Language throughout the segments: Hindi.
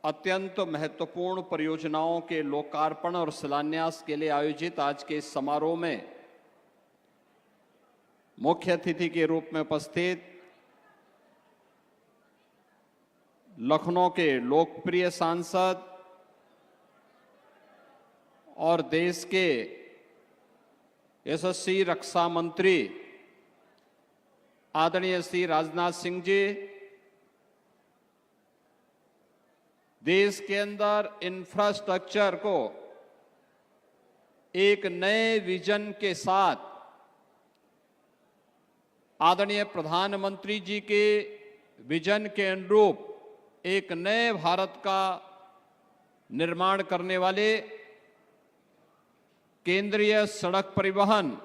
अत्यंत महत्वपूर्ण परियोजनाओं के लोकार्पण और शिलान्यास के लिए आयोजित आज के इस समारोह में मुख्य अतिथि के रूप में उपस्थित लखनऊ के लोकप्रिय सांसद और देश के यशस्वी रक्षा मंत्री आदरणीय श्री राजनाथ सिंह जी, देश के अंदर इंफ्रास्ट्रक्चर को एक नए विजन के साथ आदरणीय प्रधानमंत्री जी के विजन के अनुरूप एक नए भारत का निर्माण करने वाले केंद्रीय सड़क परिवहन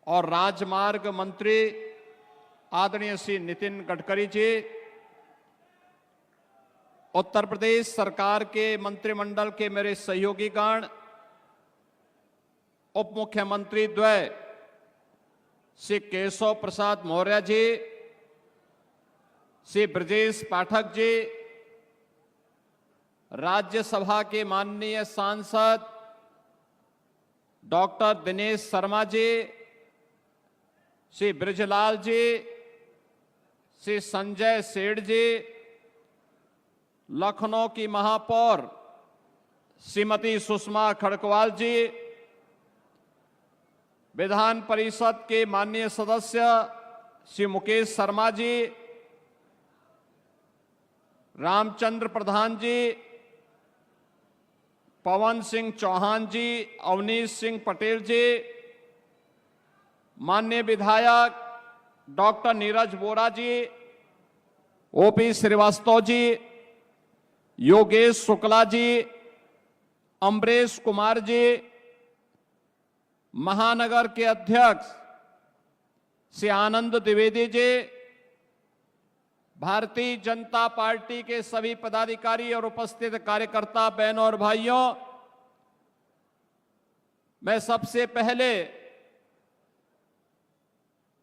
और राजमार्ग मंत्री आदरणीय श्री नितिन गडकरी जी, उत्तर प्रदेश सरकार के मंत्रिमंडल के मेरे सहयोगीगण, उप मुख्यमंत्री द्वय श्री केशव प्रसाद मौर्य जी, श्री ब्रजेश पाठक जी, राज्यसभा के माननीय सांसद डॉक्टर दिनेश शर्मा जी, श्री ब्रिजलाल जी, श्री संजय सेठ जी, लखनऊ की महापौर श्रीमती सुषमा खड़कवाल जी, विधान परिषद के माननीय सदस्य श्री मुकेश शर्मा जी, रामचंद्र प्रधान जी, पवन सिंह चौहान जी, अवनीश सिंह पटेल जी, माननीय विधायक डॉक्टर नीरज बोरा जी, ओपी श्रीवास्तव जी, योगेश शुक्ला जी, अमरेश कुमार जी, महानगर के अध्यक्ष श्री आनंद द्विवेदी जी, भारतीय जनता पार्टी के सभी पदाधिकारी और उपस्थित कार्यकर्ता बहनों और भाइयों, मैं सबसे पहले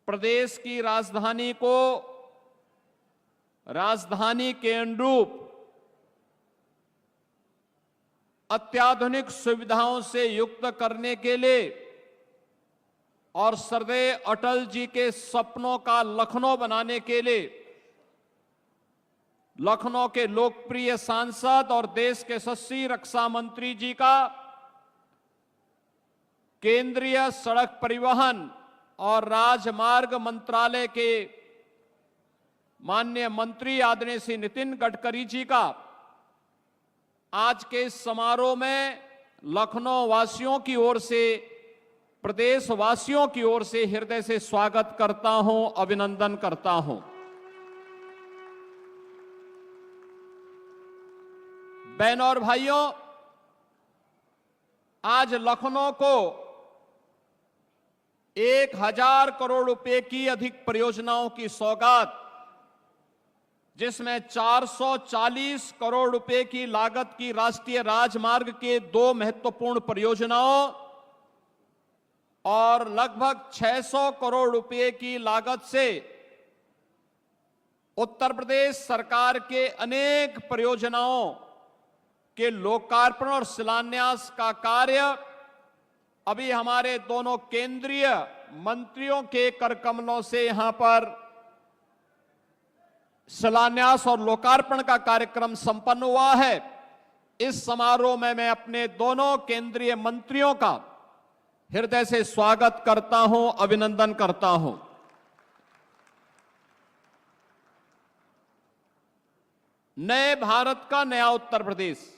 प्रदेश की राजधानी को राजधानी के अनुरूप अत्याधुनिक सुविधाओं से युक्त करने के लिए और सरदेव अटल जी के सपनों का लखनऊ बनाने के लिए लखनऊ के लोकप्रिय सांसद और देश के यशस्वी रक्षा मंत्री जी का केंद्रीय सड़क परिवहन और राजमार्ग मंत्रालय के माननीय मंत्री आदरणीय श्री नितिन गडकरी जी का आज के इस समारोह में लखनऊ वासियों की ओर से, प्रदेश वासियों की ओर से हृदय से स्वागत करता हूं, अभिनंदन करता हूं। बहनों और भाइयों, आज लखनऊ को 1000 करोड़ रुपए की अधिक परियोजनाओं की सौगात, जिसमें 440 करोड़ रुपए की लागत की राष्ट्रीय राजमार्ग के 2 महत्वपूर्ण परियोजनाओं और लगभग 600 करोड़ रुपए की लागत से उत्तर प्रदेश सरकार के अनेक परियोजनाओं के लोकार्पण और शिलान्यास का कार्य अभी हमारे दोनों केंद्रीय मंत्रियों के करकमलों से यहां पर शिलान्यास और लोकार्पण का कार्यक्रम संपन्न हुआ है। इस समारोह में मैं अपने दोनों केंद्रीय मंत्रियों का हृदय से स्वागत करता हूं, अभिनंदन करता हूं। नए भारत का नया उत्तर प्रदेश,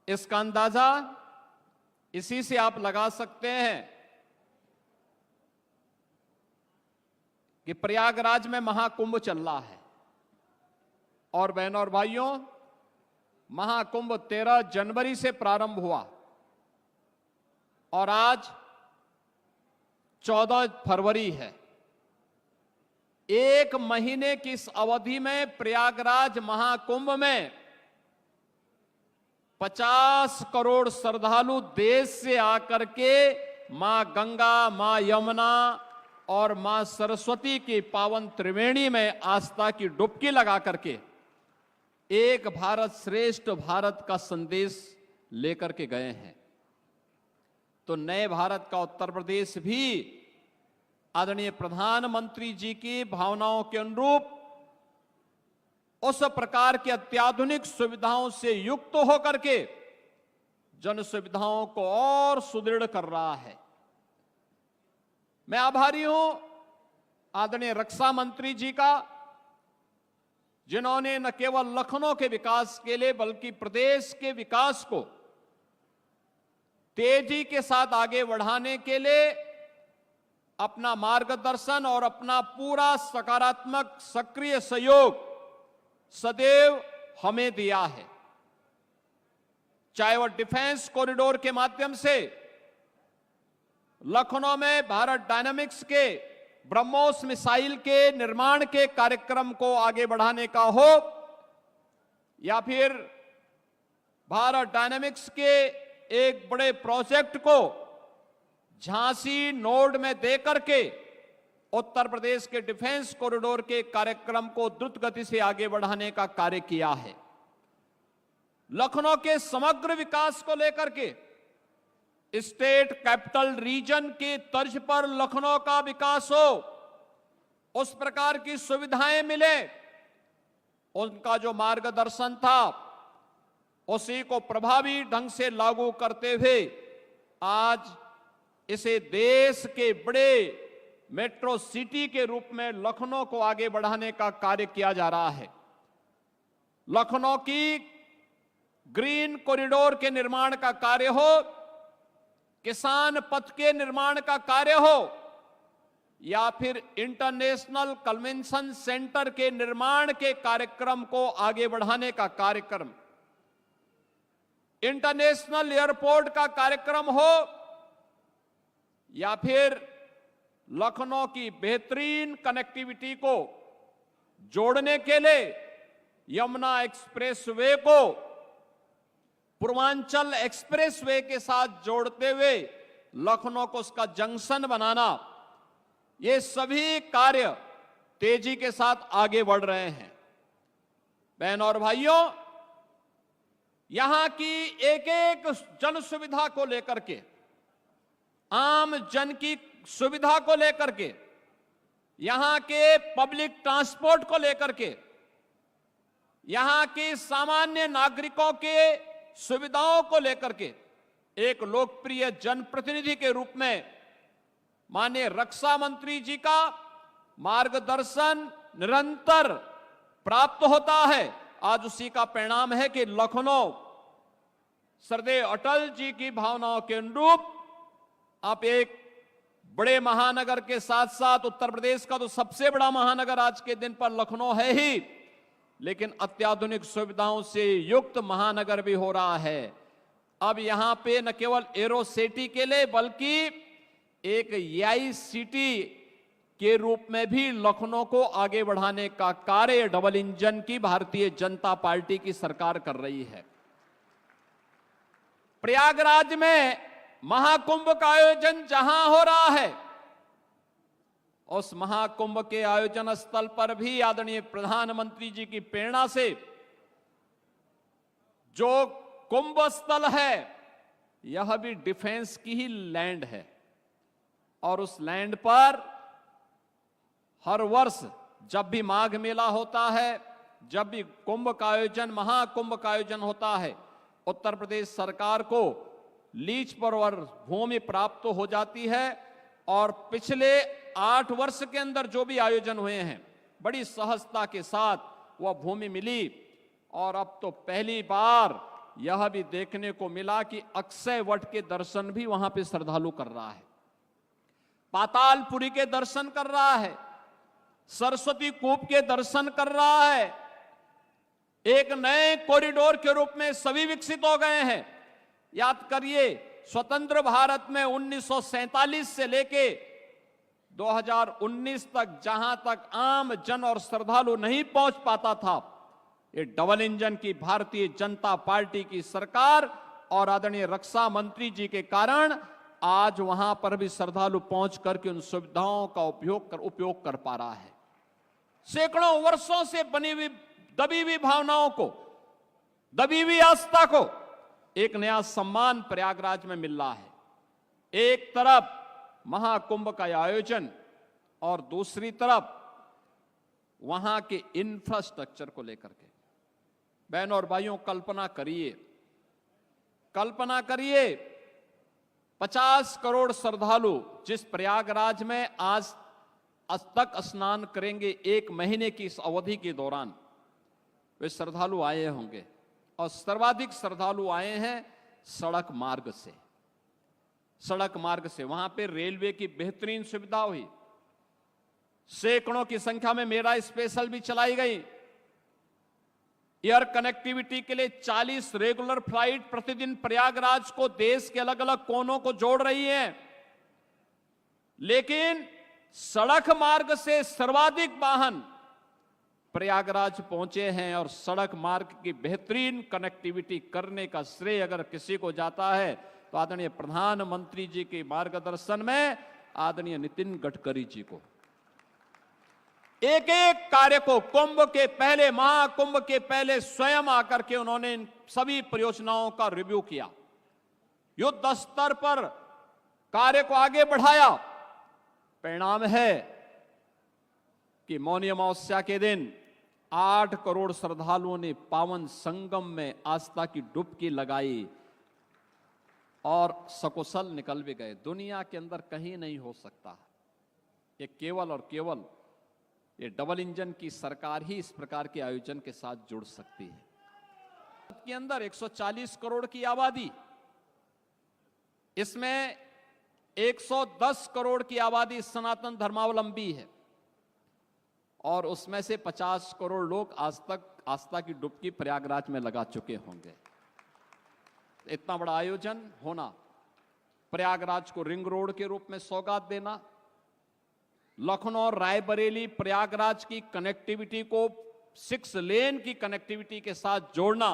इसका अंदाजा इसी से आप लगा सकते हैं कि प्रयागराज में महाकुंभ चल रहा है और बहनों और भाइयों, महाकुंभ 13 जनवरी से प्रारंभ हुआ और आज 14 फरवरी है। 1 महीने की इस अवधि में प्रयागराज महाकुंभ में 50 करोड़ श्रद्धालु देश से आकर के मां गंगा, मां यमुना और मां सरस्वती की पावन त्रिवेणी में आस्था की डुबकी लगा करके एक भारत श्रेष्ठ भारत का संदेश लेकर के गए हैं। तो नए भारत का उत्तर प्रदेश भी आदरणीय प्रधानमंत्री जी की भावनाओं के अनुरूप उस प्रकार की अत्याधुनिक सुविधाओं से युक्त होकर के जन सुविधाओं को और सुदृढ़ कर रहा है। मैं आभारी हूं आदरणीय रक्षा मंत्री जी का, जिन्होंने न केवल लखनऊ के विकास के लिए बल्कि प्रदेश के विकास को तेजी के साथ आगे बढ़ाने के लिए अपना मार्गदर्शन और अपना पूरा सकारात्मक सक्रिय सहयोग सदैव हमें दिया है। चाहे वह डिफेंस कॉरिडोर के माध्यम से लखनऊ में भारत डायनामिक्स के ब्रह्मोस मिसाइल के निर्माण के कार्यक्रम को आगे बढ़ाने का हो, या फिर भारत डायनामिक्स के एक बड़े प्रोजेक्ट को झांसी नोड में देकर के उत्तर प्रदेश के डिफेंस कॉरिडोर के कार्यक्रम को द्रुत गति से आगे बढ़ाने का कार्य किया है। लखनऊ के समग्र विकास को लेकर के स्टेट कैपिटल रीजन की तर्ज पर लखनऊ का विकास हो, उस प्रकार की सुविधाएं मिले, उनका जो मार्गदर्शन था उसी को प्रभावी ढंग से लागू करते हुए आज इसे देश के बड़े मेट्रो सिटी के रूप में लखनऊ को आगे बढ़ाने का कार्य किया जा रहा है। लखनऊ की ग्रीन कॉरिडोर के निर्माण का कार्य हो, किसान पथ के निर्माण का कार्य हो, या फिर इंटरनेशनल कन्वेंशन सेंटर के निर्माण के कार्यक्रम को आगे बढ़ाने का कार्यक्रम, इंटरनेशनल एयरपोर्ट का कार्यक्रम हो, या फिर लखनऊ की बेहतरीन कनेक्टिविटी को जोड़ने के लिए यमुना एक्सप्रेसवे को पूर्वांचल एक्सप्रेसवे के साथ जोड़ते हुए लखनऊ को उसका जंक्शन बनाना, ये सभी कार्य तेजी के साथ आगे बढ़ रहे हैं। बहनों और भाइयों, यहां की एक एक जन सुविधा को लेकर के, आम जन की सुविधा को लेकर के, यहां के पब्लिक ट्रांसपोर्ट को लेकर के, यहां के सामान्य नागरिकों के सुविधाओं को लेकर के एक लोकप्रिय जनप्रतिनिधि के रूप में माननीय रक्षा मंत्री जी का मार्गदर्शन निरंतर प्राप्त होता है। आज उसी का परिणाम है कि लखनऊ श्रद्धेय अटल जी की भावनाओं के अनुरूप आप एक बड़े महानगर के साथ साथ उत्तर प्रदेश का तो सबसे बड़ा महानगर आज के दिन पर लखनऊ है ही, लेकिन अत्याधुनिक सुविधाओं से युक्त महानगर भी हो रहा है। अब यहां पे न केवल एरो सिटी के लिए बल्कि एक एआई सिटी के रूप में भी लखनऊ को आगे बढ़ाने का कार्य डबल इंजन की भारतीय जनता पार्टी की सरकार कर रही है। प्रयागराज में महाकुंभ का आयोजन जहां हो रहा है, उस महाकुंभ के आयोजन स्थल पर भी आदरणीय प्रधानमंत्री जी की प्रेरणा से जो कुंभ स्थल है, यह भी डिफेंस की ही लैंड है, और उस लैंड पर हर वर्ष जब भी माघ मेला होता है, जब भी कुंभ का आयोजन, महाकुंभ का आयोजन होता है, उत्तर प्रदेश सरकार को लीज पर भूमि प्राप्त हो जाती है। और पिछले 8 वर्ष के अंदर जो भी आयोजन हुए हैं, बड़ी सहजता के साथ वह भूमि मिली, और अब तो पहली बार यह भी देखने को मिला कि अक्षय वट के दर्शन भी वहां पे श्रद्धालु कर रहा है, पातालपुरी के दर्शन कर रहा है, सरस्वती कूप के दर्शन कर रहा है। एक नए कॉरिडोर के रूप में सभी विकसित हो गए हैं। याद करिए, स्वतंत्र भारत में 1947 से लेके 2019 तक जहां तक आम जन और श्रद्धालु नहीं पहुंच पाता था, ये डबल इंजन की भारतीय जनता पार्टी की सरकार और आदरणीय रक्षा मंत्री जी के कारण आज वहां पर भी श्रद्धालु पहुंच करके उन सुविधाओं का उपयोग कर पा रहा है। सैकड़ों वर्षों से बनी हुई दबी हुई भावनाओं को, दबी हुई आस्था को एक नया सम्मान प्रयागराज में मिल रहा है। एक तरफ महाकुंभ का आयोजन और दूसरी तरफ वहां के इंफ्रास्ट्रक्चर को लेकर के। बहनों और भाइयों, कल्पना करिए 50 करोड़ श्रद्धालु जिस प्रयागराज में आज तक स्नान करेंगे, एक महीने की इस अवधि के दौरान वे श्रद्धालु आए होंगे और सर्वाधिक श्रद्धालु आए हैं सड़क मार्ग से। वहां पे रेलवे की बेहतरीन सुविधा हुई, सैकड़ों की संख्या में मेरा स्पेशल भी चलाई गई। एयर कनेक्टिविटी के लिए 40 रेगुलर फ्लाइट प्रतिदिन प्रयागराज को देश के अलग अलग कोनों को जोड़ रही हैं। लेकिन सड़क मार्ग से सर्वाधिक वाहन प्रयागराज पहुंचे हैं और सड़क मार्ग की बेहतरीन कनेक्टिविटी करने का श्रेय अगर किसी को जाता है तो आदरणीय प्रधानमंत्री जी के मार्गदर्शन में आदरणीय नितिन गडकरी जी को। एक एक कार्य को कुंभ के पहले, महाकुंभ के पहले स्वयं आकर के उन्होंने इन सभी परियोजनाओं का रिव्यू किया, युद्ध स्तर पर कार्य को आगे बढ़ाया। परिणाम है कि मौनी अमावस्या के दिन 8 करोड़ श्रद्धालुओं ने पावन संगम में आस्था की डुबकी लगाई और सकुशल निकल भी गए। दुनिया के अंदर कहीं नहीं हो सकता। ये केवल और केवल ये डबल इंजन की सरकार ही इस प्रकार के आयोजन के साथ जुड़ सकती है। के अंदर 140 करोड़ की आबादी, इसमें 110 करोड़ की आबादी सनातन धर्मावलंबी है और उसमें से 50 करोड़ लोग आज तक आस्था की डुबकी प्रयागराज में लगा चुके होंगे। इतना बड़ा आयोजन होना, प्रयागराज को रिंग रोड के रूप में सौगात देना, लखनऊ रायबरेली प्रयागराज की कनेक्टिविटी को 6 लेन की कनेक्टिविटी के साथ जोड़ना,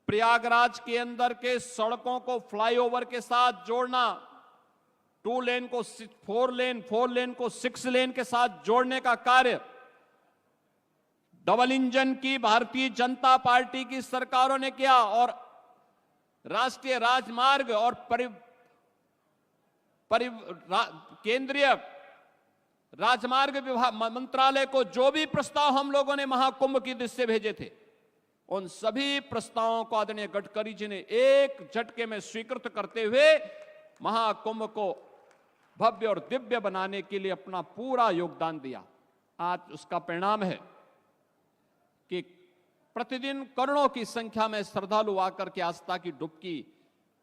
प्रयागराज के अंदर के सड़कों को फ्लाईओवर के साथ जोड़ना, 2 लेन को 4 लेन को 6 लेन के साथ जोड़ने का कार्य डबल इंजन की भारतीय जनता पार्टी की सरकारों ने किया और राष्ट्रीय राजमार्ग और केंद्रीय राजमार्ग विभाग मंत्रालय को जो भी प्रस्ताव हम लोगों ने महाकुंभ की दृष्टि से भेजे थे, उन सभी प्रस्तावों को आदरणीय गडकरी जी ने एक झटके में स्वीकृत करते हुए महाकुंभ को भव्य और दिव्य बनाने के लिए अपना पूरा योगदान दिया। आज उसका परिणाम है कि प्रतिदिन करोड़ों की संख्या में श्रद्धालु आकर के आस्था की डुबकी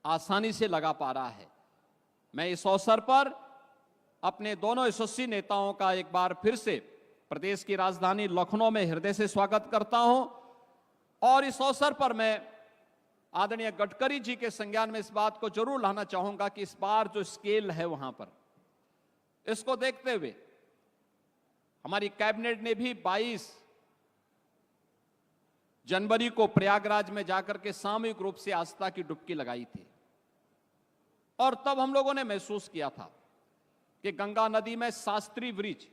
आसानी से लगा पा रहा है। मैं इस अवसर पर अपने दोनों यशस्वी नेताओं का एक बार फिर से प्रदेश की राजधानी लखनऊ में हृदय से स्वागत करता हूं और इस अवसर पर मैं आदरणीय गडकरी जी के संज्ञान में इस बात को जरूर लाना चाहूंगा कि इस बार जो स्केल है वहां पर, इसको देखते हुए हमारी कैबिनेट ने भी 22 जनवरी को प्रयागराज में जाकर के सामूहिक रूप से आस्था की डुबकी लगाई थी और तब हम लोगों ने महसूस किया था कि गंगा नदी में शास्त्री ब्रिज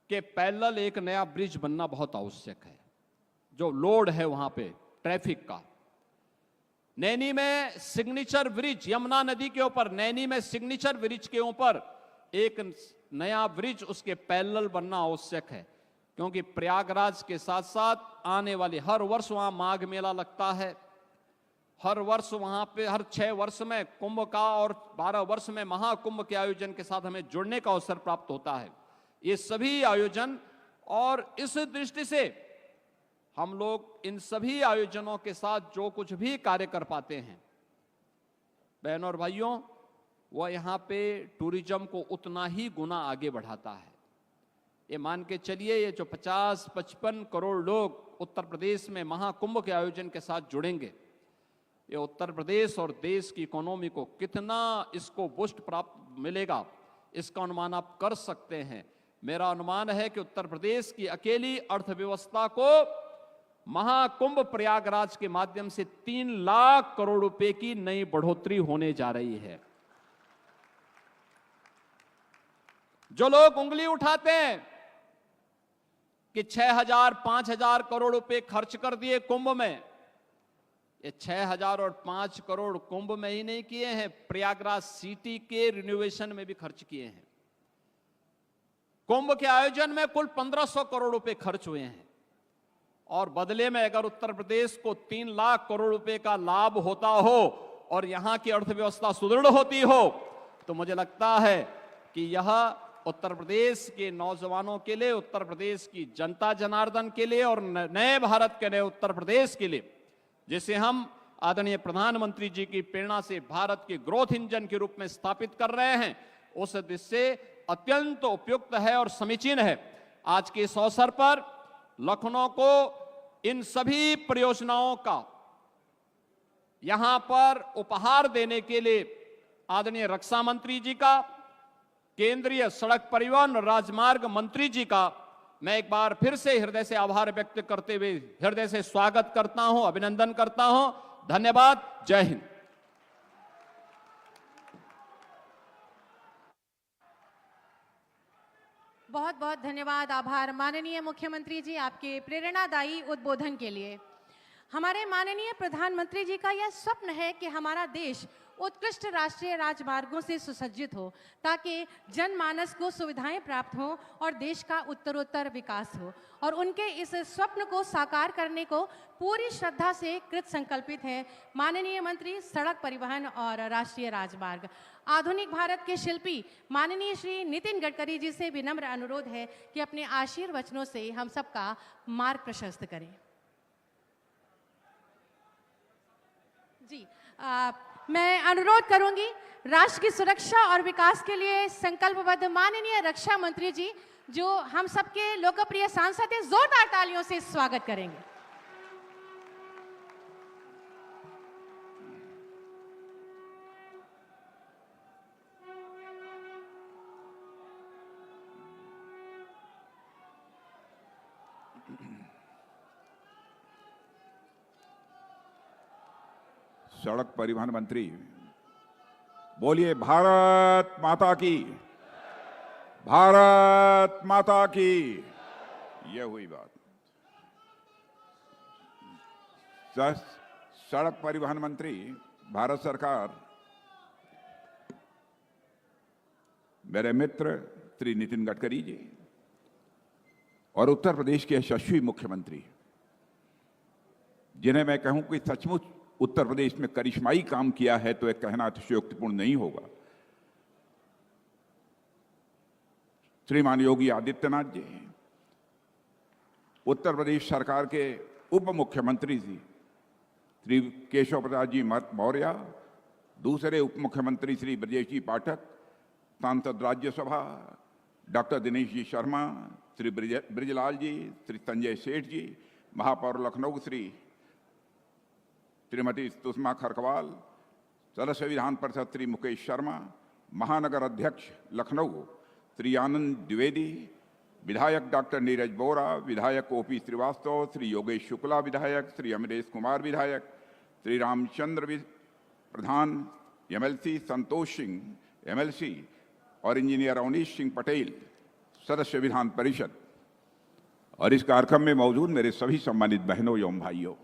के पैरेलल एक नया ब्रिज बनना बहुत आवश्यक है। जो लोड है वहां पे ट्रैफिक का, नैनी में सिग्नेचर ब्रिज, यमुना नदी के ऊपर नैनी में सिग्नेचर ब्रिज के ऊपर एक नया ब्रिज उसके पैरेलल बनना आवश्यक है, क्योंकि प्रयागराज के साथ साथ आने वाले हर वर्ष वहां माघ मेला लगता है, हर वर्ष वहां पे हर 6 वर्ष में कुंभ का और 12 वर्ष में महाकुंभ के आयोजन के साथ हमें जुड़ने का अवसर प्राप्त होता है। ये सभी आयोजन और इस दृष्टि से हम लोग इन सभी आयोजनों के साथ जो कुछ भी कार्य कर पाते हैं, बहनों और भाइयों, वह यहाँ पे टूरिज्म को उतना ही गुना आगे बढ़ाता है। ये मान के चलिए, ये जो 50-55 करोड़ लोग उत्तर प्रदेश में महाकुंभ के आयोजन के साथ जुड़ेंगे, ये उत्तर प्रदेश और देश की इकोनॉमी को कितना इसको बूस्ट प्राप्त मिलेगा, इसका अनुमान आप कर सकते हैं। मेरा अनुमान है कि उत्तर प्रदेश की अकेली अर्थव्यवस्था को महाकुंभ प्रयागराज के माध्यम से 3 लाख करोड़ रुपए की नई बढ़ोतरी होने जा रही है। जो लोग उंगली उठाते हैं कि 6,000 5,000 करोड़ रुपए खर्च कर दिए कुंभ में, ये 6,000 और 5 करोड़ कुंभ में ही नहीं किए हैं, प्रयागराज सिटी के रिनोवेशन में भी खर्च किए हैं। कुंभ के आयोजन में कुल 1,500 करोड़ रुपए खर्च हुए हैं और बदले में अगर उत्तर प्रदेश को 3 लाख करोड़ रुपए का लाभ होता हो और यहां की अर्थव्यवस्था सुदृढ़ होती हो, तो मुझे लगता है कि यह उत्तर प्रदेश के नौजवानों के लिए, उत्तर प्रदेश की जनता जनार्दन के लिए और नए भारत के नए उत्तर प्रदेश के लिए, जिसे हम आदरणीय प्रधानमंत्री जी की प्रेरणा से भारत के ग्रोथ इंजन के रूप में स्थापित कर रहे हैं, उस दृष्टि से अत्यंत उपयुक्त है और समीचीन है। आज के इस अवसर पर लखनऊ को इन सभी परियोजनाओं का यहां पर उपहार देने के लिए आदरणीय रक्षा मंत्री जी का, केंद्रीय सड़क परिवहन और राजमार्ग मंत्री जी का मैं एक बार फिर से हृदय से आभार व्यक्त करते हुए हृदय से स्वागत करता हूं, अभिनंदन करता हूं। धन्यवाद। जय हिंद। बहुत बहुत धन्यवाद, आभार माननीय मुख्यमंत्री जी आपके प्रेरणादायी उद्बोधन के लिए। हमारे माननीय प्रधानमंत्री जी का यह स्वप्न है कि हमारा देश उत्कृष्ट राष्ट्रीय राजमार्गों से सुसज्जित हो ताकि जनमानस को सुविधाएं प्राप्त हों और देश का उत्तरोत्तर विकास हो, और उनके इस स्वप्न को साकार करने को पूरी श्रद्धा से कृत संकल्पित है माननीय मंत्री सड़क परिवहन और राष्ट्रीय राजमार्ग। आधुनिक भारत के शिल्पी माननीय श्री नितिन गडकरी जी से विनम्र अनुरोध है कि अपने आशीर्वचनों से हम सबका मार्ग प्रशस्त करें। जी, मैं अनुरोध करूंगी राष्ट्र की सुरक्षा और विकास के लिए संकल्पबद्ध माननीय रक्षा मंत्री जी, जो हम सबके लोकप्रिय सांसद हैं, जोरदार तालियों से स्वागत करेंगे। सड़क परिवहन मंत्री, बोलिए भारत माता की, भारत माता की। यह हुई बात। सड़क परिवहन मंत्री भारत सरकार, मेरे मित्र श्री नितिन गडकरी जी और उत्तर प्रदेश के यशस्वी मुख्यमंत्री, जिन्हें मैं कहूं कि सचमुच उत्तर प्रदेश में करिश्माई काम किया है तो एक कहना अतिशयोक्तिपूर्ण नहीं होगा, श्रीमान योगी आदित्यनाथ जी, उत्तर प्रदेश सरकार के उप मुख्यमंत्री जी श्री केशव प्रसाद जी मौर्य, दूसरे उप मुख्यमंत्री श्री ब्रजेश जी पाठक, सांसद राज्यसभा डॉक्टर दिनेश जी शर्मा, श्री ब्रिजलाल जी, श्री संजय सेठ जी, महापौर लखनऊ श्रीमती सुषमा खरकवाल, सदस्य विधान परिषद श्री मुकेश शर्मा, महानगर अध्यक्ष लखनऊ श्री आनंद द्विवेदी, विधायक डॉक्टर नीरज बोरा, विधायक ओपी श्रीवास्तव, श्री योगेश शुक्ला विधायक, श्री अमरेश कुमार विधायक, श्री रामचंद्र प्रधान एमएलसी, संतोष सिंह एमएलसी और इंजीनियर अवनीश सिंह पटेल सदस्य विधान परिषद, और इस कार्यक्रम में मौजूद मेरे सभी सम्मानित बहनों एवं भाइयों।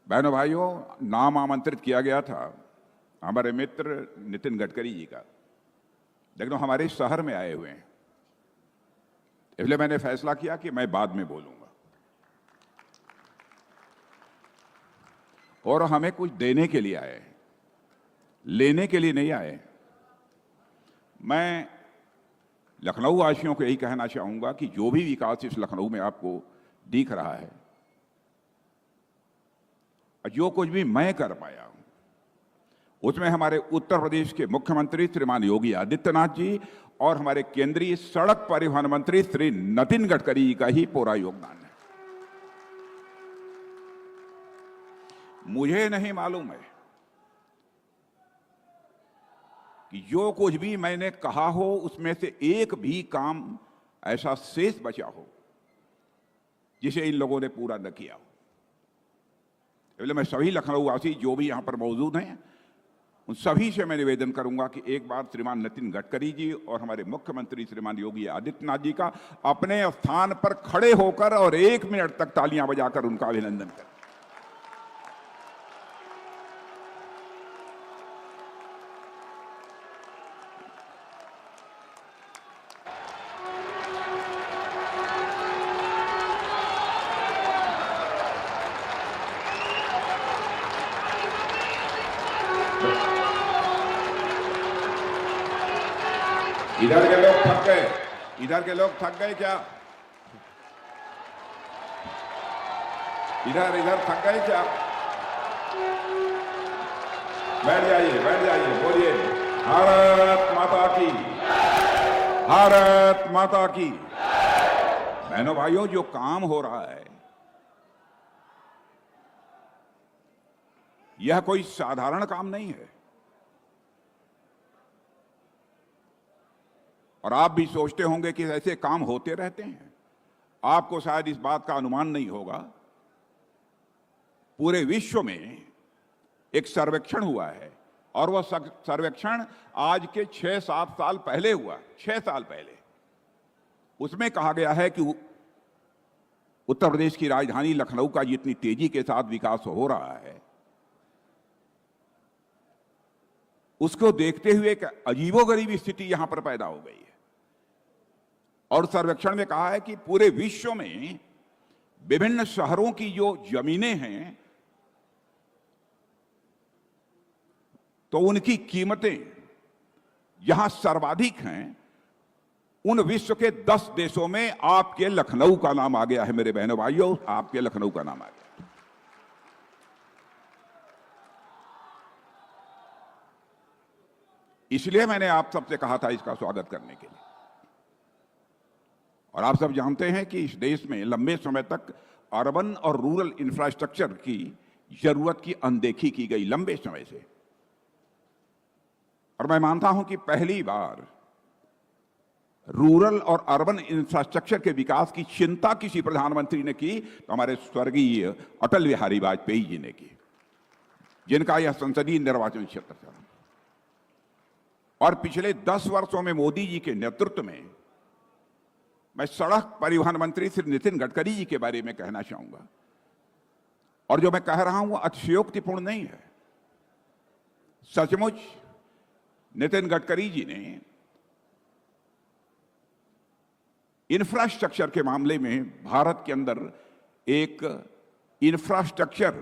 बहनों भाइयों, नाम आमंत्रित किया गया था हमारे मित्र नितिन गडकरी जी का, लेकिन हमारे शहर में आए हुए हैं, इसलिए मैंने फैसला किया कि मैं बाद में बोलूंगा। और हमें कुछ देने के लिए आए, लेने के लिए नहीं आए। मैं लखनऊ वासियों को यही कहना चाहूंगा कि जो भी विकास इस लखनऊ में आपको दिख रहा है, जो कुछ भी मैं कर पाया हूं, उसमें हमारे उत्तर प्रदेश के मुख्यमंत्री श्रीमान योगी आदित्यनाथ जी और हमारे केंद्रीय सड़क परिवहन मंत्री श्री नितिन गडकरी जी का ही पूरा योगदान है। मुझे नहीं मालूम है कि जो कुछ भी मैंने कहा हो उसमें से एक भी काम ऐसा शेष बचा हो जिसे इन लोगों ने पूरा न किया हो। इसलिए मैं सभी लखनऊ वासी जो भी यहां पर मौजूद हैं उन सभी से मैं निवेदन करूंगा कि एक बार श्रीमान नितिन गडकरी जी और हमारे मुख्यमंत्री श्रीमान योगी आदित्यनाथ जी का अपने स्थान पर खड़े होकर और 1 मिनट तक तालियां बजाकर उनका अभिनंदन करें। इधर के लोग थक गए, इधर के लोग थक गए क्या? इधर थक गए क्या? बैठ जाइए, बोलिए भारत माता की, भारत माता की। बहनों भाइयों, जो काम हो रहा है यह कोई साधारण काम नहीं है। और आप भी सोचते होंगे कि ऐसे काम होते रहते हैं। आपको शायद इस बात का अनुमान नहीं होगा, पूरे विश्व में एक सर्वेक्षण हुआ है और वह सर्वेक्षण आज के 6-7 साल पहले हुआ, 6 साल पहले। उसमें कहा गया है कि उत्तर प्रदेश की राजधानी लखनऊ का जितनी तेजी के साथ विकास हो रहा है, उसको देखते हुए एक अजीबोगरीब स्थिति यहां पर पैदा हो गई है। और सर्वेक्षण में कहा है कि पूरे विश्व में विभिन्न शहरों की जो जमीनें हैं तो उनकी कीमतें जहां सर्वाधिक हैं, उन विश्व के 10 देशों में आपके लखनऊ का नाम आ गया है। मेरे बहनों भाइयों, आपके लखनऊ का नाम आ गया। इसलिए मैंने आप सबसे कहा था इसका स्वागत करने के लिए। और आप सब जानते हैं कि इस देश में लंबे समय तक अर्बन और रूरल इंफ्रास्ट्रक्चर की जरूरत की अनदेखी की गई, लंबे समय से। और मैं मानता हूं कि पहली बार रूरल और अर्बन इंफ्रास्ट्रक्चर के विकास की चिंता किसी प्रधानमंत्री ने की तो हमारे स्वर्गीय अटल बिहारी वाजपेयी जी ने की, जिनका यह संसदीय निर्वाचन क्षेत्र था। और पिछले 10 वर्षों में मोदी जी के नेतृत्व में मैं सड़क परिवहन मंत्री श्री नितिन गडकरी जी के बारे में कहना चाहूंगा। और जो मैं कह रहा हूं वो अतिशयोक्तिपूर्ण नहीं है। सचमुच नितिन गडकरी जी ने इंफ्रास्ट्रक्चर के मामले में भारत के अंदर एक इंफ्रास्ट्रक्चर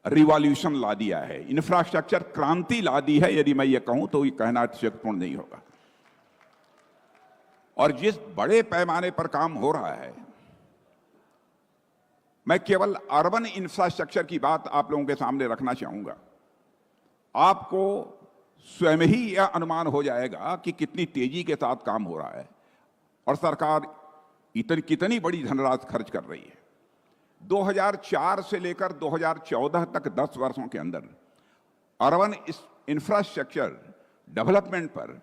रिवॉल्यूशन ला दिया है, इंफ्रास्ट्रक्चर क्रांति ला दी है। यदि मैं ये कहूं तो ये कहना अतिशयोक्तिपूर्ण नहीं होगा। और जिस बड़े पैमाने पर काम हो रहा है, मैं केवल अर्बन इंफ्रास्ट्रक्चर की बात आप लोगों के सामने रखना चाहूंगा। आपको स्वयं ही यह अनुमान हो जाएगा कि कितनी तेजी के साथ काम हो रहा है और सरकार कितनी बड़ी धनराशि खर्च कर रही है। 2004 से लेकर 2014 तक 10 वर्षों के अंदर अर्बन इंफ्रास्ट्रक्चर डेवलपमेंट पर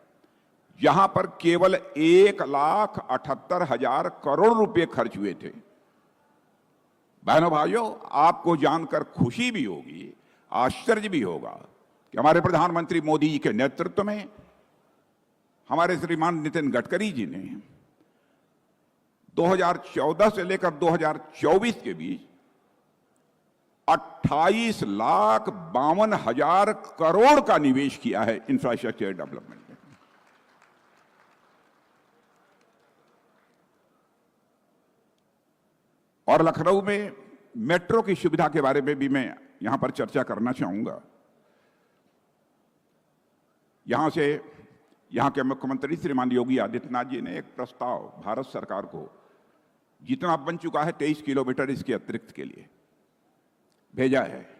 जहां पर केवल 1,78,000 करोड़ रुपए खर्च हुए थे। बहनों भाइयों, आपको जानकर खुशी भी होगी, आश्चर्य भी होगा कि हमारे प्रधानमंत्री मोदी जी के नेतृत्व में हमारे श्रीमान नितिन गडकरी जी ने 2014 से लेकर 2024 के बीच 28,52,000 करोड़ का निवेश किया है इंफ्रास्ट्रक्चर डेवलपमेंट में। और लखनऊ में मेट्रो की सुविधा के बारे में भी मैं यहां पर चर्चा करना चाहूंगा। यहां के मुख्यमंत्री श्रीमान योगी आदित्यनाथ जी ने एक प्रस्ताव भारत सरकार को, जितना बन चुका है 23 किलोमीटर इसके अतिरिक्त के लिए भेजा है।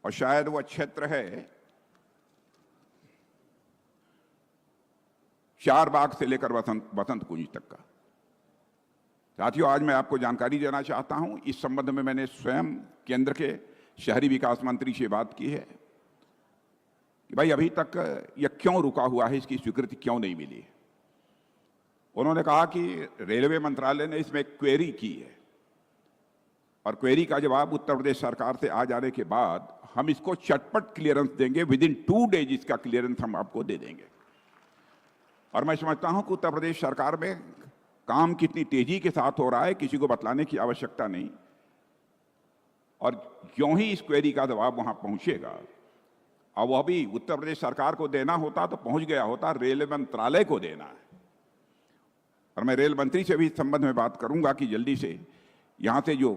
और शायद वह क्षेत्र है चारबाग से लेकर बसंत कुंज तक का। साथियों, आज मैं आपको जानकारी देना चाहता हूं, इस संबंध में मैंने स्वयं केंद्र के शहरी विकास मंत्री से बात की है कि भाई अभी तक यह क्यों रुका हुआ है, इसकी स्वीकृति क्यों नहीं मिली। उन्होंने कहा कि रेलवे मंत्रालय ने इसमें क्वेरी की है और क्वेरी का जवाब उत्तर प्रदेश सरकार से आ जाने के बाद हम इसको चटपट क्लियरेंस देंगे। विद इन 2 डेज इसका क्लियरेंस हम आपको दे देंगे। और मैं समझता हूं कि उत्तर प्रदेश सरकार में काम कितनी तेजी के साथ हो रहा है किसी को बतलाने की आवश्यकता नहीं। और यूं ही इस क्वेरी का जवाब वहां पहुंचेगा, और वह भी उत्तर प्रदेश सरकार को देना होता तो पहुंच गया होता, रेलवे मंत्रालय को देना है। और मैं रेल मंत्री से भी इस संबंध में बात करूंगा कि जल्दी से यहां से जो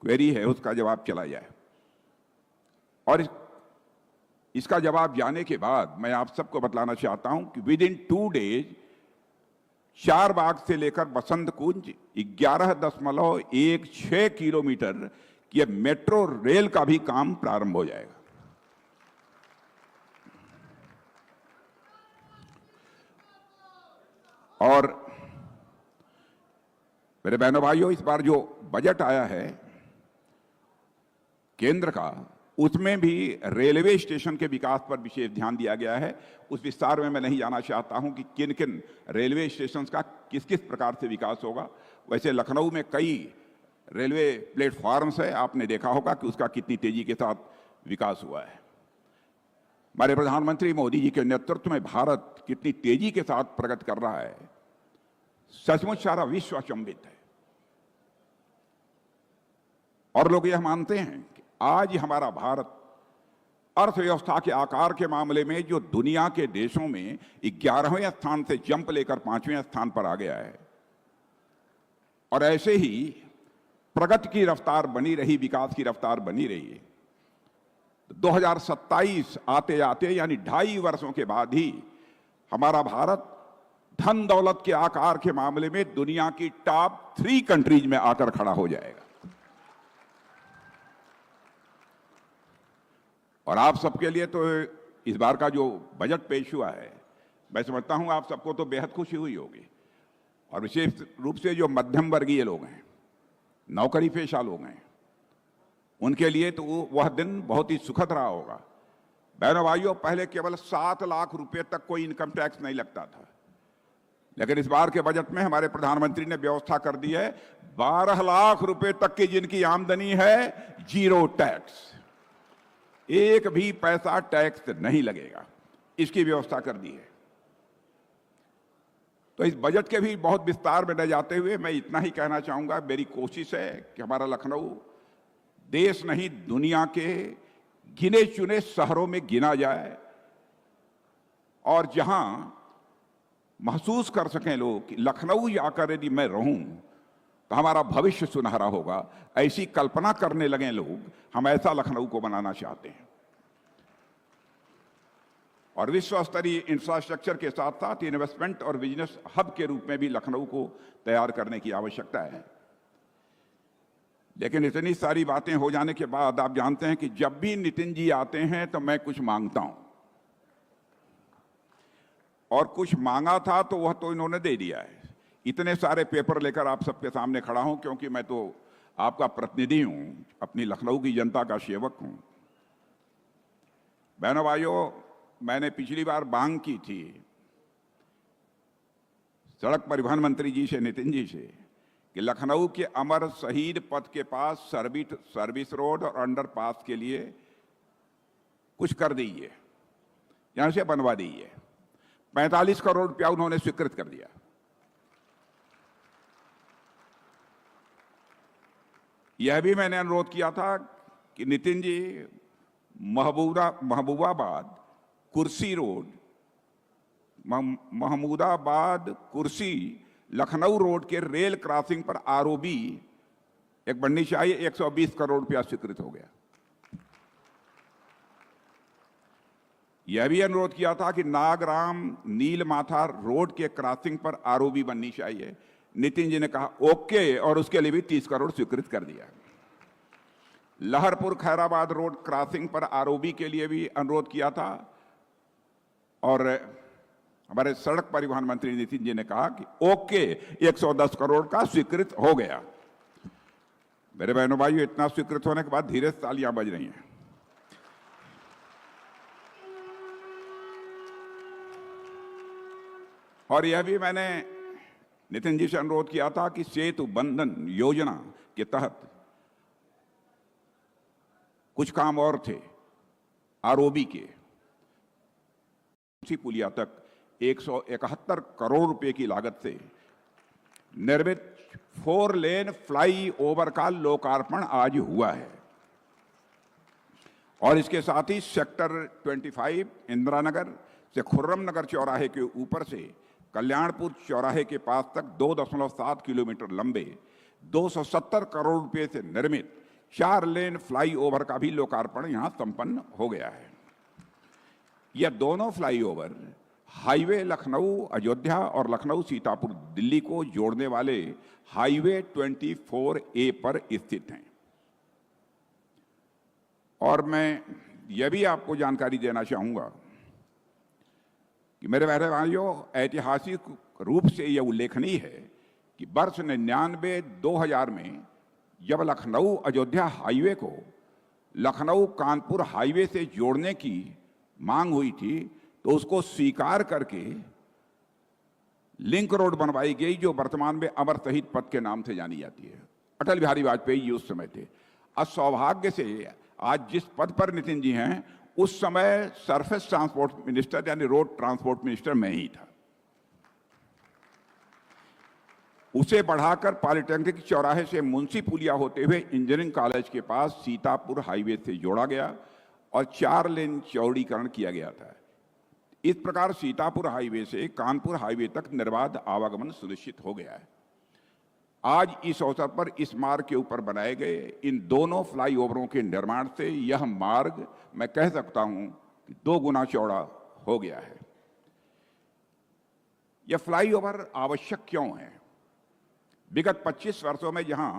क्वेरी है उसका जवाब चला जाए। और इसका जवाब जाने के बाद मैं आप सबको बतलाना चाहता हूं कि विद इन 2 डेज चारबाग से लेकर बसंत कुंज 11.16 किलोमीटर की मेट्रो रेल का भी काम प्रारंभ हो जाएगा। और मेरे बहनों भाइयों, इस बार जो बजट आया है केंद्र का, उसमें भी रेलवे स्टेशन के विकास पर विशेष ध्यान दिया गया है। उस विस्तार में मैं नहीं जाना चाहता हूं कि किन किन रेलवे स्टेशन का किस किस प्रकार से विकास होगा। वैसे लखनऊ में कई रेलवे प्लेटफॉर्म्स है, आपने देखा होगा कि उसका कितनी तेजी के साथ विकास हुआ है। हमारे प्रधानमंत्री मोदी जी के नेतृत्व में भारत कितनी तेजी के साथ प्रगति कर रहा है, सचमुच सारा विश्व अचंभित है। और लोग यह मानते हैं कि आज हमारा भारत अर्थव्यवस्था के आकार के मामले में जो दुनिया के देशों में 11वें स्थान से जंप लेकर 5वें स्थान पर आ गया है। और ऐसे ही प्रगति की रफ्तार बनी रही, विकास की रफ्तार बनी रही। 2027 आते आते यानी 2.5 वर्षों के बाद ही हमारा भारत धन दौलत के आकार के मामले में दुनिया की टॉप 3 कंट्रीज में आकर खड़ा हो जाएगा। और आप सबके लिए तो इस बार का जो बजट पेश हुआ है, मैं समझता हूं आप सबको तो बेहद खुशी हुई होगी। और विशेष रूप से जो मध्यम वर्गीय लोग हैं, नौकरी पेशा लोग हैं, उनके लिए तो वह दिन बहुत ही सुखद रहा होगा। बहनों भाइयों, पहले केवल 7 लाख रुपए तक कोई इनकम टैक्स नहीं लगता था, लेकिन इस बार के बजट में हमारे प्रधानमंत्री ने व्यवस्था कर दी है 12 लाख रुपए तक की जिनकी आमदनी है, 0 टैक्स, एक भी पैसा टैक्स नहीं लगेगा, इसकी व्यवस्था कर दी है। तो इस बजट के भी बहुत विस्तार में न जाते हुए मैं इतना ही कहना चाहूंगा, मेरी कोशिश है कि हमारा लखनऊ देश नहीं दुनिया के गिने चुने शहरों में गिना जाए, और जहां महसूस कर सकें लोग कि लखनऊ जाकर यदि मैं रहूं तो हमारा भविष्य सुनहरा होगा, ऐसी कल्पना करने लगे लोग। हम ऐसा लखनऊ को बनाना चाहते हैं। और विश्व स्तरीय इंफ्रास्ट्रक्चर के साथ साथ इन्वेस्टमेंट और बिजनेस हब के रूप में भी लखनऊ को तैयार करने की आवश्यकता है। लेकिन इतनी सारी बातें हो जाने के बाद आप जानते हैं कि जब भी नितिन जी आते हैं तो मैं कुछ मांगता हूं, और कुछ मांगा था तो वह तो इन्होंने दे दिया है। इतने सारे पेपर लेकर आप सबके सामने खड़ा हूं क्योंकि मैं तो आपका प्रतिनिधि हूं, अपनी लखनऊ की जनता का सेवक हूं। बहनों भाइयों, मैंने पिछली बार मांग की थी सड़क परिवहन मंत्री जी से, नितिन जी से, कि लखनऊ के अमर शहीद पथ के पास सर्विस रोड और अंडरपास के लिए कुछ कर दीजिए, यहां से बनवा दीजिए। 45 करोड़ रुपया उन्होंने स्वीकृत कर दिया। यह भी मैंने अनुरोध किया था कि नितिन जी महबूबाबाद कुर्सी रोड, महमूदाबाद कुर्सी लखनऊ रोड के रेल क्रॉसिंग पर आरओबी एक बननी चाहिए। 120 करोड़ रुपया स्वीकृत हो गया। यह भी अनुरोध किया था कि नागराम नीलमाथा रोड के क्रॉसिंग पर आरओबी बननी चाहिए। नितिन जी ने कहा ओके, और उसके लिए भी 30 करोड़ स्वीकृत कर दिया। लहरपुर खैराबाद रोड क्रॉसिंग पर आरओबी के लिए भी अनुरोध किया था, और हमारे सड़क परिवहन मंत्री नितिन जी ने कहा कि ओके, 110 करोड़ का स्वीकृत हो गया। मेरे बहनों भाइयों, इतना स्वीकृत होने के बाद धीरे से तालियां बज रही हैं। और यह भी मैंने नितिन जी से अनुरोध किया था कि सेतु बंधन योजना के तहत कुछ काम और थे आरओबी के। उसी पुलिया तक 171 करोड़ रुपए की लागत से निर्मित 4 लेन फ्लाई ओवर का लोकार्पण आज हुआ है। और इसके साथ ही सेक्टर 25 इंदिरा नगर से खुर्रम नगर चौराहे के ऊपर से कल्याणपुर चौराहे के पास तक 2.7 किलोमीटर लंबे 270 करोड़ रुपए से निर्मित 4 लेन फ्लाई ओवर का भी लोकार्पण यहां संपन्न हो गया है। यह दोनों fly over highway Lucknow Ayodhya और लखनऊ सीतापुर दिल्ली को जोड़ने वाले हाईवे 24A पर स्थित हैं। और मैं यह भी आपको जानकारी देना चाहूंगा कि मेरे प्यारे भाइयों, ऐतिहासिक रूप से यह उल्लेखनीय है कि वर्ष 99-2000 में जब लखनऊ अयोध्या हाईवे को लखनऊ कानपुर हाईवे से जोड़ने की मांग हुई थी, तो उसको स्वीकार करके लिंक रोड बनवाई गई, जो वर्तमान में अमर शहीद पथ के नाम से जानी जाती है। अटल बिहारी वाजपेयी जी उस समय थे। अब सौभाग्य से आज जिस पद पर नितिन जी हैं, उस समय सरफेस ट्रांसपोर्ट मिनिस्टर यानी रोड ट्रांसपोर्ट मिनिस्टर मैं ही था। उसे बढ़ाकर पॉलिटेक्निक चौराहे से मुंशी पुलिया होते हुए इंजीनियरिंग कॉलेज के पास सीतापुर हाईवे से जोड़ा गया और 4 लेन चौड़ीकरण किया गया था। इस प्रकार सीतापुर हाईवे से कानपुर हाईवे तक निर्बाध आवागमन सुनिश्चित हो गया है। आज इस अवसर पर इस मार्ग के ऊपर बनाए गए इन दोनों फ्लाईओवरों के निर्माण से यह मार्ग मैं कह सकता हूं कि 2 गुना चौड़ा हो गया है। यह फ्लाईओवर आवश्यक क्यों है? विगत 25 वर्षों में जहां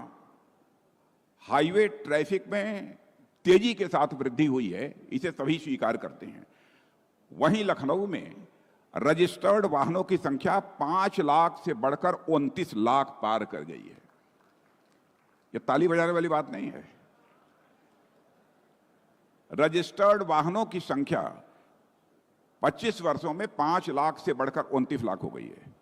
हाईवे ट्रैफिक में तेजी के साथ वृद्धि हुई है, इसे सभी स्वीकार करते हैं, वहीं लखनऊ में रजिस्टर्ड वाहनों की संख्या 5 लाख से बढ़कर 29 लाख पार कर गई है। यह ताली बजाने वाली बात नहीं है। रजिस्टर्ड वाहनों की संख्या 25 वर्षों में 5 लाख से बढ़कर 29 लाख हो गई है।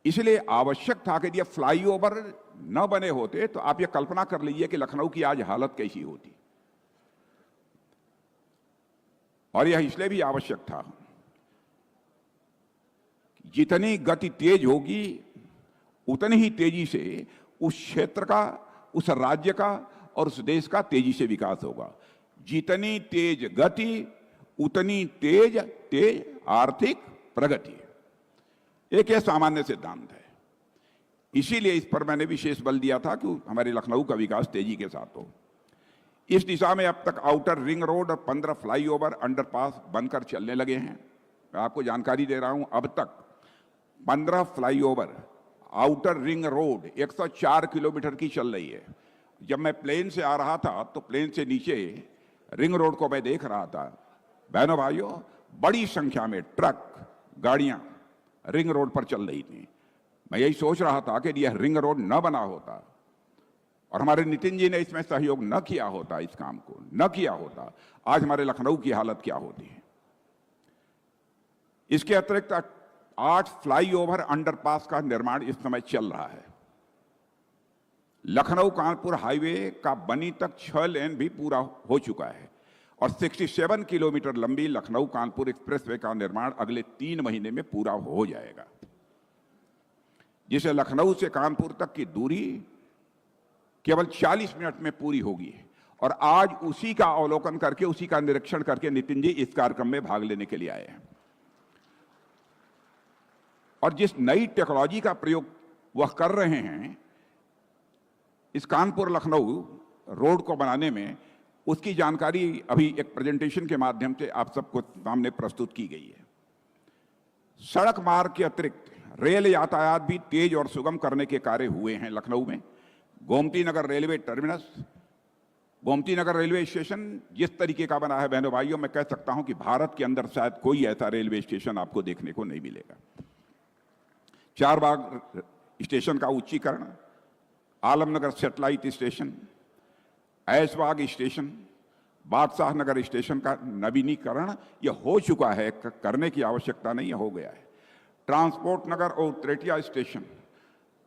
इसलिए आवश्यक था कि यह फ्लाईओवर न बने होते तो आप यह कल्पना कर लीजिए कि लखनऊ की आज हालत कैसी होती। और यह इसलिए भी आवश्यक था, जितनी गति तेज होगी उतनी ही तेजी से उस क्षेत्र का, उस राज्य का और उस देश का तेजी से विकास होगा। जितनी तेज गति उतनी तेज आर्थिक प्रगति। एक यह सामान्य सिद्धांत है। इसीलिए इस पर मैंने विशेष बल दिया था कि हमारे लखनऊ का विकास तेजी के साथ हो। इस दिशा में अब तक आउटर रिंग रोड और 15 फ्लाईओवर अंडरपास बनकर चलने लगे हैं। मैं आपको जानकारी दे रहा हूं, अब तक 15 flyover outer ring road 104 kilometre की चल रही है। जब मैं प्लेन से आ रहा था तो प्लेन से नीचे रिंग रोड को मैं देख रहा था। बहनों भाइयों, बड़ी संख्या में ट्रक गाड़ियां रिंग रोड पर चल रही थी। मैं यही सोच रहा था कि यह रिंग रोड न बना होता और हमारे नितिन जी ने इसमें सहयोग न किया होता, इस काम को न किया होता, आज हमारे लखनऊ की हालत क्या होती है। इसके अतिरिक्त 8 फ्लाईओवर अंडरपास का निर्माण इस समय चल रहा है। लखनऊ कानपुर हाईवे का बनी तक 6 लेन भी पूरा हो चुका है और 67 किलोमीटर लंबी लखनऊ कानपुर एक्सप्रेसवे का निर्माण अगले 3 महीने में पूरा हो जाएगा, जिसे लखनऊ से कानपुर तक की दूरी केवल 40 मिनट में पूरी होगी। और आज उसी का अवलोकन करके, उसी का निरीक्षण करके नितिन जी इस कार्यक्रम में भाग लेने के लिए आए हैं। और जिस नई टेक्नोलॉजी का प्रयोग वह कर रहे हैं इस कानपुर लखनऊ रोड को बनाने में, उसकी जानकारी अभी एक प्रेजेंटेशन के माध्यम से आप सबको सामने प्रस्तुत की गई है। सड़क मार्ग के अतिरिक्त रेल यातायात भी तेज और सुगम करने के कार्य हुए हैं लखनऊ में। Gomti Nagar railway terminus, Gomti Nagar railway station जिस तरीके का बना है, बहनों भाइयों, मैं कह सकता हूं कि भारत के अंदर शायद कोई ऐसा रेलवे स्टेशन आपको देखने को नहीं मिलेगा। चारबाग स्टेशन का उच्चीकरण, Alamnagar satellite station, Aishbagh station, Badshah Nagar station का नवीनीकरण यह हो चुका है, करने की आवश्यकता नहीं, हो गया है। ट्रांसपोर्ट नगर और त्रेटिया स्टेशन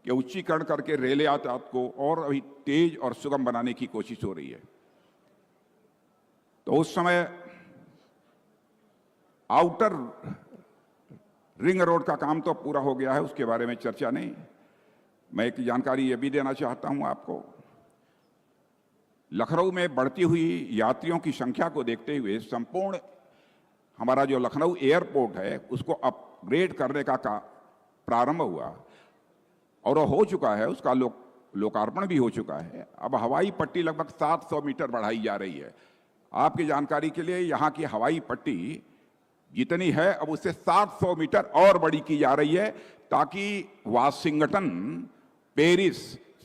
के उच्चीकरण करके रेल यातायात को और अभी तेज और सुगम बनाने की कोशिश हो रही है। तो उस समय आउटर रिंग रोड का काम तो पूरा हो गया है, उसके बारे में चर्चा नहीं। मैं एक जानकारी ये भी देना चाहता हूं आपको। लखनऊ में बढ़ती हुई यात्रियों की संख्या को देखते हुए संपूर्ण हमारा जो लखनऊ एयरपोर्ट है उसको अपग्रेड करने का प्रारंभ हुआ और वो हो चुका है, उसका लोकार्पण भी हो चुका है। अब हवाई पट्टी लगभग 700 मीटर बढ़ाई जा रही है। आपकी जानकारी के लिए यहाँ की हवाई पट्टी जितनी है अब उससे 700 मीटर और बड़ी की जा रही है, ताकि वाशिंगटन, पेरिस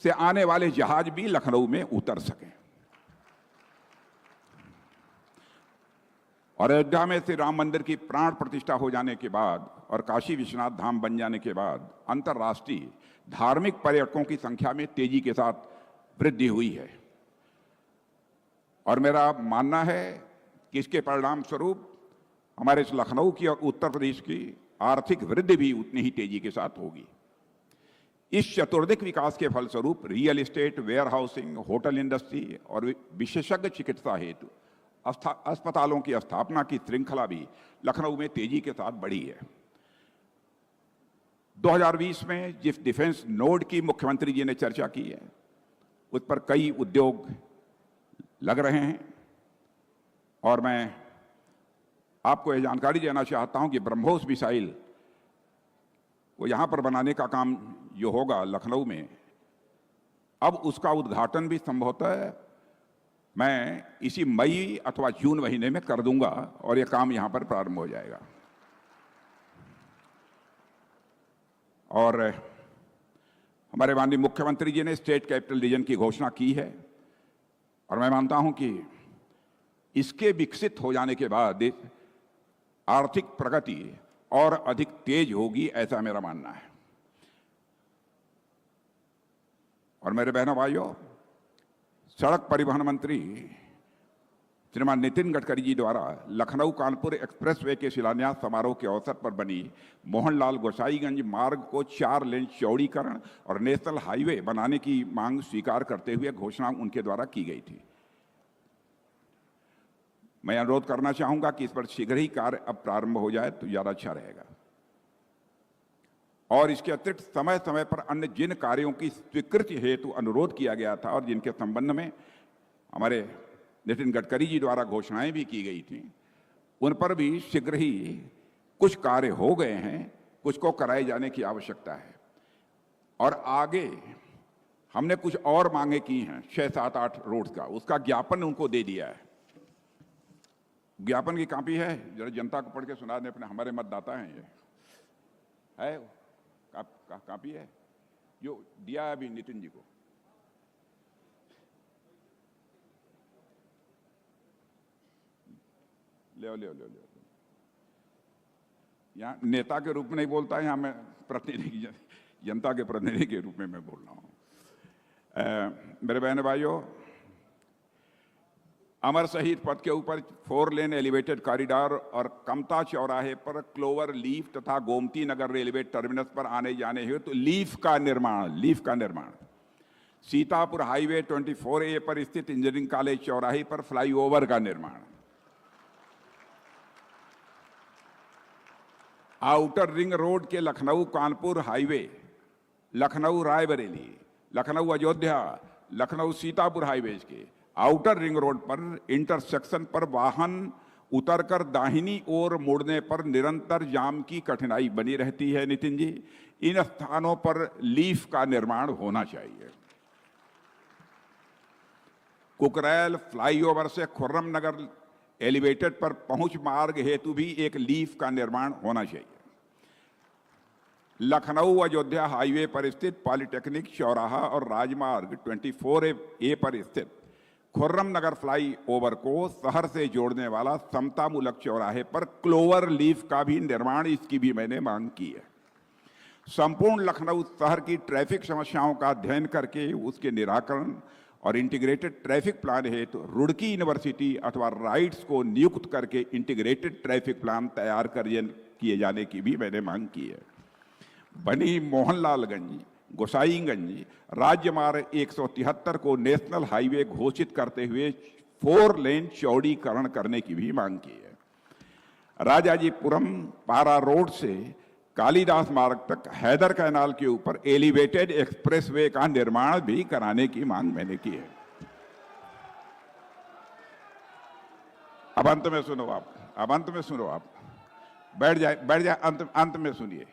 से आने वाले जहाज भी लखनऊ में उतर सकें। और अयोध्या में श्री राम मंदिर की प्राण प्रतिष्ठा हो जाने के बाद और काशी विश्वनाथ धाम बन जाने के बाद अंतर्राष्ट्रीय धार्मिक पर्यटकों की संख्या में तेजी के साथ वृद्धि हुई है। और मेरा मानना है कि इसके परिणाम स्वरूप हमारे इस लखनऊ की और उत्तर प्रदेश की आर्थिक वृद्धि भी उतनी ही तेजी के साथ होगी। इस चतुर्दिक विकास के फलस्वरूप real estate, warehousing, hotel industry और विशेषज्ञ चिकित्सा हेतु अस्पतालों की स्थापना की श्रृंखला भी लखनऊ में तेजी के साथ बढ़ी है। 2020 में जिस डिफेंस नोड की मुख्यमंत्री जी ने चर्चा की है, उस पर कई उद्योग लग रहे हैं और मैं आपको यह जानकारी देना चाहता हूं कि ब्रह्मोस मिसाइल वो यहां पर बनाने का काम जो होगा लखनऊ में, अब उसका उद्घाटन भी संभवतः मैं इसी मई अथवा जून महीने में कर दूंगा और यह काम यहां पर प्रारंभ हो जाएगा। और हमारे माननीय मुख्यमंत्री जी ने स्टेट कैपिटल रीजन की घोषणा की है और मैं मानता हूं कि इसके विकसित हो जाने के बाद आर्थिक प्रगति और अधिक तेज होगी, ऐसा मेरा मानना है। और मेरे बहनों भाइयों, सड़क परिवहन मंत्री श्रीमान नितिन गडकरी जी द्वारा लखनऊ कानपुर एक्सप्रेसवे के शिलान्यास समारोह के अवसर पर बनी मोहनलाल गोसाईगंज मार्ग को 4 लेन चौड़ीकरण और नेशनल हाईवे बनाने की मांग स्वीकार करते हुए घोषणा उनके द्वारा की गई थी। मैं अनुरोध करना चाहूंगा कि इस पर शीघ्र ही कार्य अब प्रारंभ हो जाए तो ज्यादा अच्छा रहेगा। और इसके अतिरिक्त समय समय पर अन्य जिन कार्यों की स्वीकृति हेतु अनुरोध किया गया था और जिनके संबंध में हमारे नितिन गडकरी जी द्वारा घोषणाएं भी की गई थी, उन पर भी शीघ्र ही कुछ कार्य हो गए हैं, कुछ को कराए जाने की आवश्यकता है। और आगे हमने कुछ और मांगे की हैं 6, 7, 8 रोड्स का, उसका ज्ञापन उनको दे दिया है। ज्ञापन की कॉपी है, जरा जनता को पढ़ के सुना दें, अपने हमारे मतदाता हैं, ये है कॉपी है जो दिया है अभी नितिन जी को। ले ले ले ले यहाँ नेता के रूप में नहीं बोलता, यहाँ मैं प्रतिनिधि, जनता के प्रतिनिधि के रूप में मैं बोल रहा हूँ। मेरे बहन भाइयों, अमर शहीद पथ के ऊपर 4 लेन एलिवेटेड कॉरिडोर और कमता चौराहे पर क्लोवर लीफ तथा गोमती नगर रेलवे टर्मिनस पर आने जाने हेतु लीफ का निर्माण, सीतापुर हाईवे 24A पर स्थित इंजीनियरिंग कॉलेज चौराहे पर फ्लाईओवर का निर्माण, आउटर रिंग रोड के लखनऊ कानपुर हाईवे, लखनऊ रायबरेली, लखनऊ अयोध्या, लखनऊ सीतापुर हाईवे के आउटर रिंग रोड पर इंटरसेक्शन पर वाहन उतरकर दाहिनी ओर मुड़ने पर निरंतर जाम की कठिनाई बनी रहती है। नितिन जी, इन स्थानों पर लीफ का निर्माण होना चाहिए। कुकरैल फ्लाईओवर से खुर्रम नगर एलिवेटेड पर पहुंच मार्ग हेतु भी एक लीफ का निर्माण होना चाहिए। लखनऊ अयोध्या हाईवे पर स्थित पॉलिटेक्निक चौराहा और राजमार्ग 24A पर स्थित खुर्रम नगर फ्लाई ओवर को शहर से जोड़ने वाला समतामूलक चौराहे पर क्लोवर लीफ का भी निर्माण, इसकी भी मैंने मांग की है। संपूर्ण लखनऊ शहर की ट्रैफिक समस्याओं का अध्ययन करके उसके निराकरण और इंटीग्रेटेड ट्रैफिक प्लान हेतु रुड़की यूनिवर्सिटी अथवा राइट्स को नियुक्त करके इंटीग्रेटेड ट्रैफिक प्लान तैयार किए जाने की भी मैंने मांग की है। बनी मोहनलालगंज गोसाईगंज राज्य मार्ग 173 को नेशनल हाईवे घोषित करते हुए 4 लेन चौड़ीकरण करने की भी मांग की है। राजाजीपुरम पारा रोड से कालिदास मार्ग तक हैदर कैनाल के ऊपर एलिवेटेड एक्सप्रेसवे का निर्माण भी कराने की मांग मैंने की है। अब अंत में सुनो आप, बैठ जाए, अंत में सुनिए।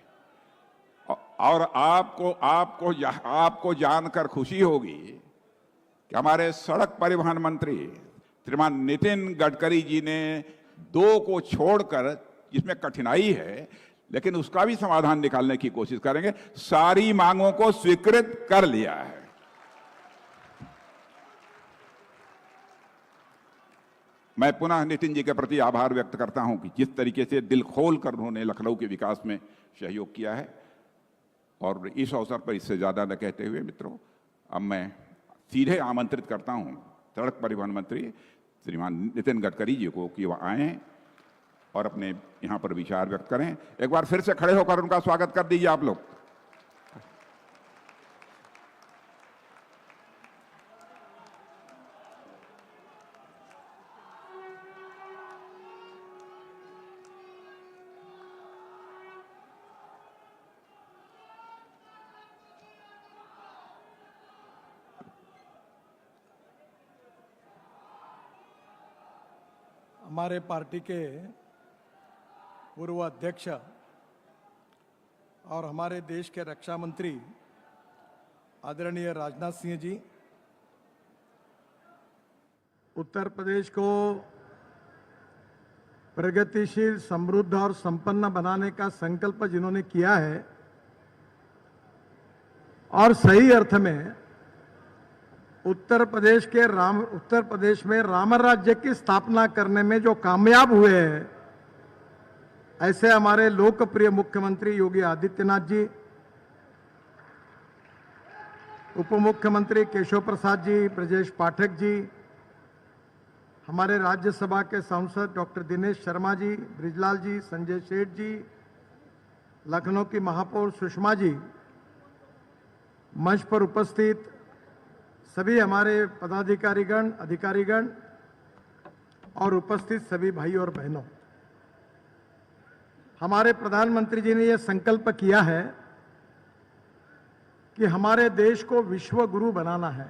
और आपको जानकर खुशी होगी कि हमारे सड़क परिवहन मंत्री श्रीमान नितिन गडकरी जी ने 2 को छोड़कर, जिसमें कठिनाई है लेकिन उसका भी समाधान निकालने की कोशिश करेंगे, सारी मांगों को स्वीकृत कर लिया है। मैं पुनः नितिन जी के प्रति आभार व्यक्त करता हूं कि जिस तरीके से दिल खोल कर उन्होंने लखनऊ के विकास में सहयोग किया है। और इस अवसर पर इससे ज्यादा न कहते हुए मित्रों, अब मैं सीधे आमंत्रित करता हूं सड़क परिवहन मंत्री श्रीमान नितिन गडकरी जी को कि वह आएं और अपने यहां पर विचार व्यक्त करें। एक बार फिर से खड़े होकर उनका स्वागत कर दीजिए आप लोग। हमारे पार्टी के पूर्व अध्यक्ष और हमारे देश के रक्षा मंत्री आदरणीय राजनाथ सिंह जी, उत्तर प्रदेश को प्रगतिशील, समृद्ध और संपन्न बनाने का संकल्प जिन्होंने किया है और सही अर्थ में उत्तर प्रदेश में राम राज्य की स्थापना करने में जो कामयाब हुए हैं, ऐसे हमारे लोकप्रिय मुख्यमंत्री योगी आदित्यनाथ जी, उप मुख्यमंत्री केशव प्रसाद जी, ब्रजेश पाठक जी, हमारे राज्यसभा के सांसद डॉक्टर दिनेश शर्मा जी, ब्रिजलाल जी, संजय सेठ जी, लखनऊ की महापौर सुषमा जी, मंच पर उपस्थित सभी हमारे पदाधिकारीगण, अधिकारीगण और उपस्थित सभी भाई और बहनों, हमारे प्रधानमंत्री जी ने यह संकल्प किया है कि हमारे देश को विश्व गुरु बनाना है।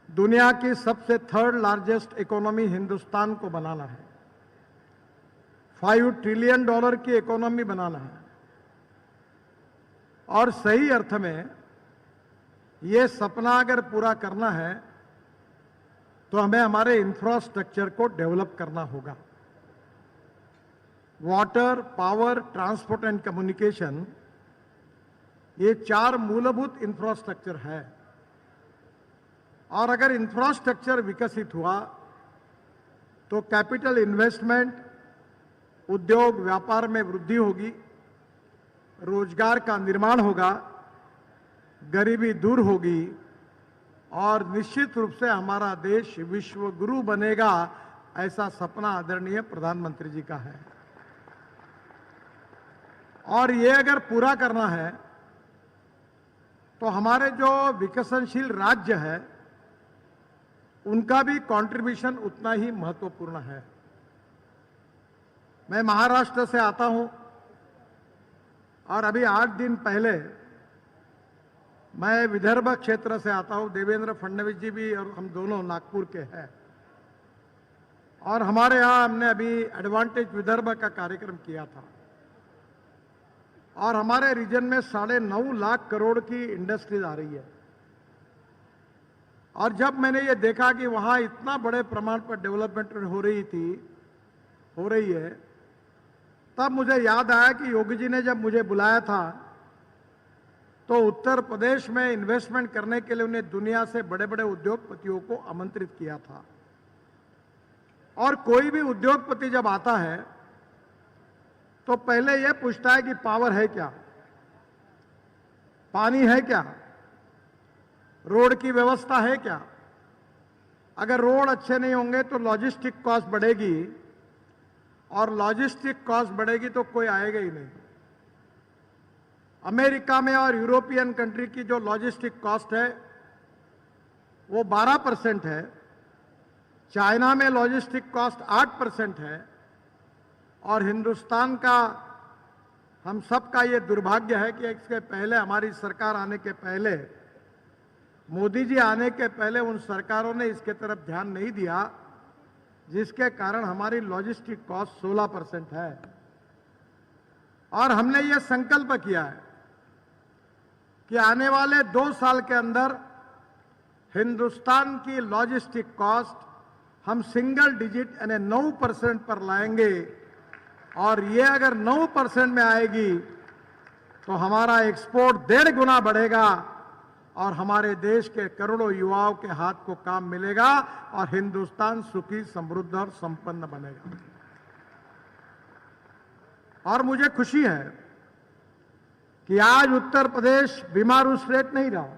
दुनिया की सबसे 3rd लार्जेस्ट इकोनॉमी हिंदुस्तान को बनाना है। $5 ट्रिलियन की इकोनॉमी बनाना है। और सही अर्थ में ये सपना अगर पूरा करना है तो हमें हमारे इंफ्रास्ट्रक्चर को डेवलप करना होगा। Water, power, transport and communication, ये 4 मूलभूत इंफ्रास्ट्रक्चर है। और अगर इंफ्रास्ट्रक्चर विकसित हुआ तो कैपिटल इन्वेस्टमेंट, उद्योग व्यापार में वृद्धि होगी, रोजगार का निर्माण होगा, गरीबी दूर होगी और निश्चित रूप से हमारा देश विश्व गुरु बनेगा। ऐसा सपना आदरणीय प्रधानमंत्री जी का है। और ये अगर पूरा करना है तो हमारे जो विकसनशील राज्य है उनका भी कंट्रीब्यूशन उतना ही महत्वपूर्ण है। मैं महाराष्ट्र से आता हूं और अभी 8 दिन पहले मैं विदर्भ क्षेत्र से आता हूं। देवेंद्र फडणवीस जी भी और हम दोनों नागपुर के हैं और हमारे यहां हमने अभी एडवांटेज विदर्भ का कार्यक्रम किया था और हमारे रीजन में 9.5 लाख करोड़ की इंडस्ट्रीज आ रही है। और जब मैंने ये देखा कि वहां इतना बड़े प्रमाण पर डेवलपमेंट हो रही है, तब मुझे याद आया कि योगी जी ने जब मुझे बुलाया था तो उत्तर प्रदेश में इन्वेस्टमेंट करने के लिए उन्हें दुनिया से बड़े बड़े उद्योगपतियों को आमंत्रित किया था। और कोई भी उद्योगपति जब आता है तो पहले यह पूछता है कि पावर है क्या, पानी है क्या, रोड की व्यवस्था है क्या। अगर रोड अच्छे नहीं होंगे तो लॉजिस्टिक कॉस्ट बढ़ेगी और लॉजिस्टिक कॉस्ट बढ़ेगी तो कोई आएगा ही नहीं। अमेरिका में और यूरोपियन कंट्री की जो लॉजिस्टिक कॉस्ट है वो 12% है। चाइना में लॉजिस्टिक कॉस्ट 8% है। और हिंदुस्तान का, हम सबका ये दुर्भाग्य है कि इसके पहले, हमारी सरकार आने के पहले, मोदी जी आने के पहले उन सरकारों ने इसके तरफ ध्यान नहीं दिया, जिसके कारण हमारी लॉजिस्टिक कॉस्ट 16% है। और हमने ये संकल्प किया है कि आने वाले 2 साल के अंदर हिंदुस्तान की लॉजिस्टिक कॉस्ट हम सिंगल डिजिट यानी 9% पर लाएंगे। और ये अगर 9% में आएगी तो हमारा एक्सपोर्ट 1.5 गुना बढ़ेगा और हमारे देश के करोड़ों युवाओं के हाथ को काम मिलेगा और हिंदुस्तान सुखी, समृद्ध और संपन्न बनेगा। और मुझे खुशी है कि आज उत्तर प्रदेश बीमारू स्टेट नहीं रहा।